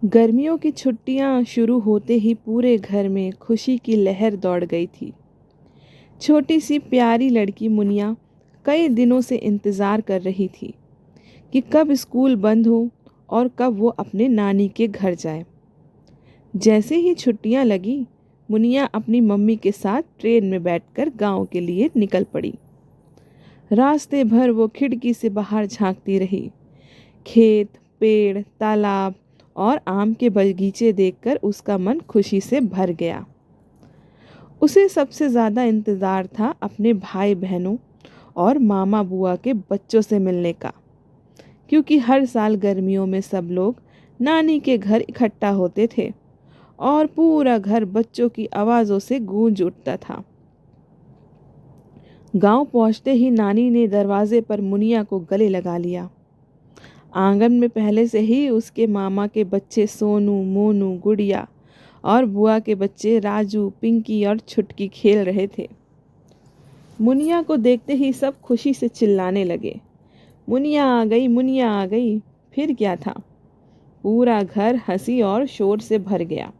गर्मियों की छुट्टियां शुरू होते ही पूरे घर में खुशी की लहर दौड़ गई थी। छोटी सी प्यारी लड़की मुनिया कई दिनों से इंतज़ार कर रही थी कि कब स्कूल बंद हो और कब वो अपने नानी के घर जाए। जैसे ही छुट्टियां लगी, मुनिया अपनी मम्मी के साथ ट्रेन में बैठकर गांव के लिए निकल पड़ी। रास्ते भर वो खिड़की से बाहर झांकती रही। खेत, पेड़, तालाब और आम के बगीचे देखकर उसका मन खुशी से भर गया। उसे सबसे ज़्यादा इंतज़ार था अपने भाई बहनों और मामा बुआ के बच्चों से मिलने का, क्योंकि हर साल गर्मियों में सब लोग नानी के घर इकट्ठा होते थे और पूरा घर बच्चों की आवाज़ों से गूंज उठता था। गांव पहुंचते ही नानी ने दरवाजे पर मुनिया को गले लगा लिया। आंगन में पहले से ही उसके मामा के बच्चे सोनू, मोनू, गुड़िया और बुआ के बच्चे राजू, पिंकी और छुटकी खेल रहे थे। मुनिया को देखते ही सब खुशी से चिल्लाने लगे, मुनिया आ गई, मुनिया आ गई। फिर क्या था, पूरा घर हंसी और शोर से भर गया।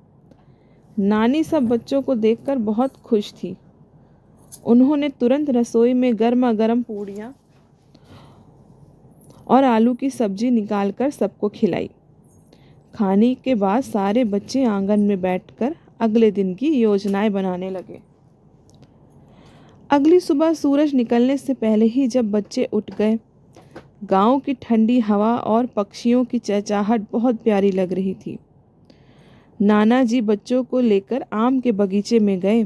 नानी सब बच्चों को देखकर बहुत खुश थी। उन्होंने तुरंत रसोई में गर्मा गर्म पूड़ियाँ और आलू की सब्जी निकालकर सबको खिलाई। खाने के बाद सारे बच्चे आंगन में बैठकर अगले दिन की योजनाएं बनाने लगे। अगली सुबह सूरज निकलने से पहले ही जब बच्चे उठ गए, गांव की ठंडी हवा और पक्षियों की चहचहाहट बहुत प्यारी लग रही थी। नाना जी बच्चों को लेकर आम के बगीचे में गए।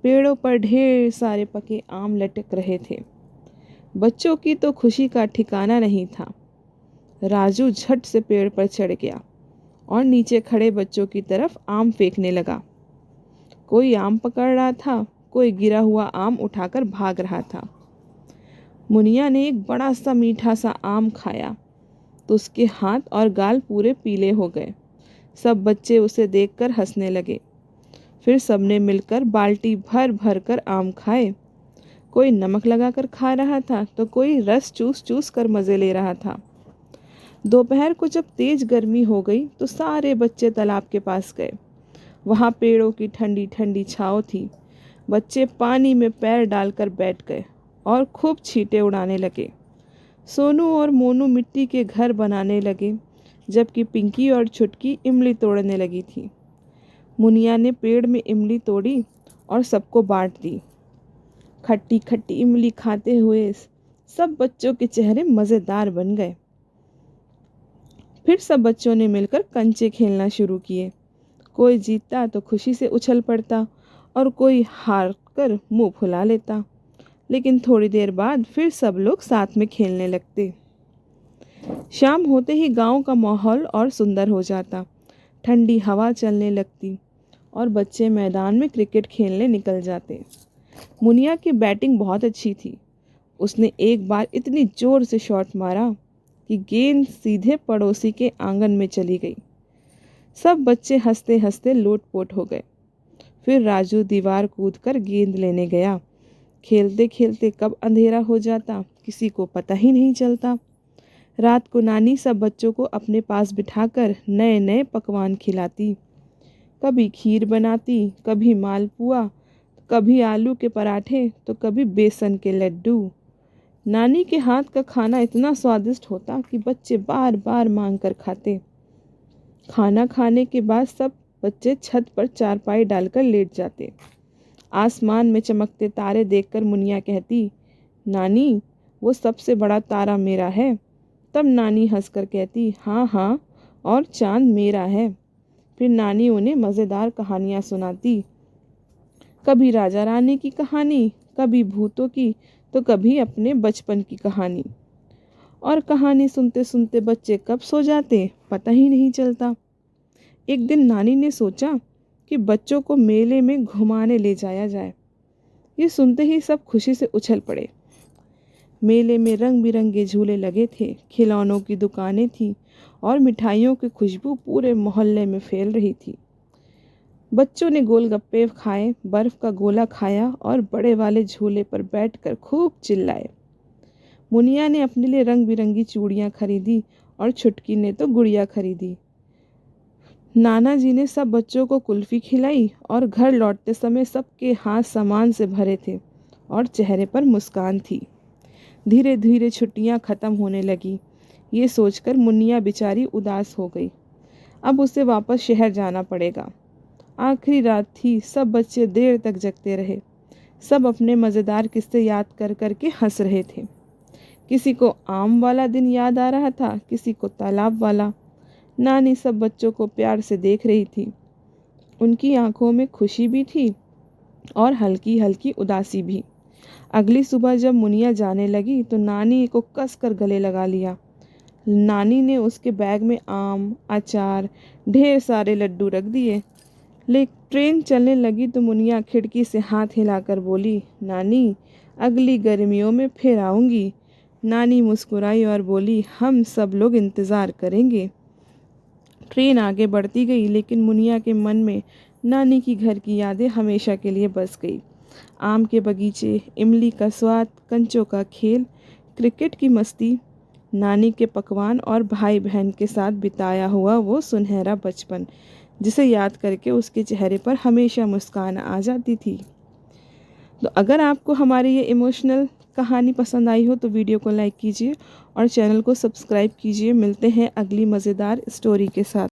पेड़ों पर ढेर सारे पके आम लटक रहे थे। बच्चों की तो खुशी का ठिकाना नहीं था। राजू झट से पेड़ पर चढ़ गया और नीचे खड़े बच्चों की तरफ आम फेंकने लगा। कोई आम पकड़ रहा था, कोई गिरा हुआ आम उठाकर भाग रहा था। मुनिया ने एक बड़ा सा मीठा सा आम खाया तो उसके हाथ और गाल पूरे पीले हो गए। सब बच्चे उसे देखकर हंसने लगे। फिर सबने मिलकर बाल्टी भर भर कर आम खाए। कोई नमक लगाकर खा रहा था तो कोई रस चूस चूस कर मज़े ले रहा था। दोपहर को जब तेज गर्मी हो गई तो सारे बच्चे तालाब के पास गए। वहाँ पेड़ों की ठंडी ठंडी छाँव थी। बच्चे पानी में पैर डालकर बैठ गए और खूब छींटे उड़ाने लगे। सोनू और मोनू मिट्टी के घर बनाने लगे, जबकि पिंकी और छुटकी इमली तोड़ने लगी थी। मुनिया ने पेड़ में इमली तोड़ी और सबको बांट दी। खट्टी खट्टी इमली खाते हुए सब बच्चों के चेहरे मज़ेदार बन गए। फिर सब बच्चों ने मिलकर कंचे खेलना शुरू किए। कोई जीतता तो खुशी से उछल पड़ता और कोई हार कर मुंह फुला लेता। लेकिन थोड़ी देर बाद फिर सब लोग साथ में खेलने लगते। शाम होते ही गांव का माहौल और सुंदर हो जाता। ठंडी हवा चलने लगती और बच्चे मैदान में क्रिकेट खेलने निकल जाते। मुनिया की बैटिंग बहुत अच्छी थी। उसने एक बार इतनी जोर से शॉट मारा कि गेंद सीधे पड़ोसी के आंगन में चली गई। सब बच्चे हंसते हंसते लोटपोट हो गए। फिर राजू दीवार कूदकर गेंद लेने गया। खेलते खेलते कब अंधेरा हो जाता किसी को पता ही नहीं चलता। रात को नानी सब बच्चों को अपने पास बिठाकर नए नए पकवान खिलाती। कभी खीर बनाती, कभी मालपुआ, कभी आलू के पराठे तो कभी बेसन के लड्डू। नानी के हाथ का खाना इतना स्वादिष्ट होता कि बच्चे बार बार मांग कर खाते। खाना खाने के बाद सब बच्चे छत पर चारपाई डालकर लेट जाते। आसमान में चमकते तारे देखकर मुनिया कहती, नानी, वो सबसे बड़ा तारा मेरा है। तब नानी हंसकर कहती, हाँ हाँ, और चांद मेरा है। फिर नानी उन्हें मज़ेदार कहानियाँ सुनाती, कभी राजा रानी की कहानी, कभी भूतों की, तो कभी अपने बचपन की कहानी। और कहानी सुनते सुनते बच्चे कब सो जाते पता ही नहीं चलता। एक दिन नानी ने सोचा कि बच्चों को मेले में घुमाने ले जाया जाए। ये सुनते ही सब खुशी से उछल पड़े। मेले में रंग बिरंगे झूले लगे थे, खिलौनों की दुकानें थीं और मिठाइयों की खुशबू पूरे मोहल्ले में फैल रही थी। बच्चों ने गोलगप्पे खाए, बर्फ का गोला खाया और बड़े वाले झूले पर बैठकर खूब चिल्लाए। मुनिया ने अपने लिए रंग बिरंगी चूड़ियाँ खरीदी और छुटकी ने तो गुड़िया खरीदी। नाना जी ने सब बच्चों को कुल्फ़ी खिलाई और घर लौटते समय सबके हाथ सामान से भरे थे और चेहरे पर मुस्कान थी। धीरे धीरे छुट्टियां ख़त्म होने लगी। ये सोचकर मुन्निया बेचारी उदास हो गई। अब उसे वापस शहर जाना पड़ेगा। आखिरी रात थी, सब बच्चे देर तक जगते रहे। सब अपने मज़ेदार किस्से याद कर कर के हंस रहे थे। किसी को आम वाला दिन याद आ रहा था, किसी को तालाब वाला। नानी सब बच्चों को प्यार से देख रही थी। उनकी आंखों में खुशी भी थी और हल्की हल्की उदासी भी। अगली सुबह जब मुनिया जाने लगी तो नानी को कसकर गले लगा लिया। नानी ने उसके बैग में आम, अचार, ढेर सारे लड्डू रख दिए। लेकिन ट्रेन चलने लगी तो मुनिया खिड़की से हाथ हिलाकर बोली, नानी अगली गर्मियों में फिर आऊँगी। नानी मुस्कुराई और बोली, हम सब लोग इंतज़ार करेंगे। ट्रेन आगे बढ़ती गई, लेकिन मुनिया के मन में नानी की घर की यादें हमेशा के लिए बस गई। आम के बगीचे, इमली का स्वाद, कंचों का खेल, क्रिकेट की मस्ती, नानी के पकवान और भाई बहन के साथ बिताया हुआ वो सुनहरा बचपन, जिसे याद करके उसके चेहरे पर हमेशा मुस्कान आ जाती थी। तो अगर आपको हमारी ये इमोशनल कहानी पसंद आई हो तो वीडियो को लाइक कीजिए और चैनल को सब्सक्राइब कीजिए। मिलते हैं अगली मज़ेदार स्टोरी के साथ।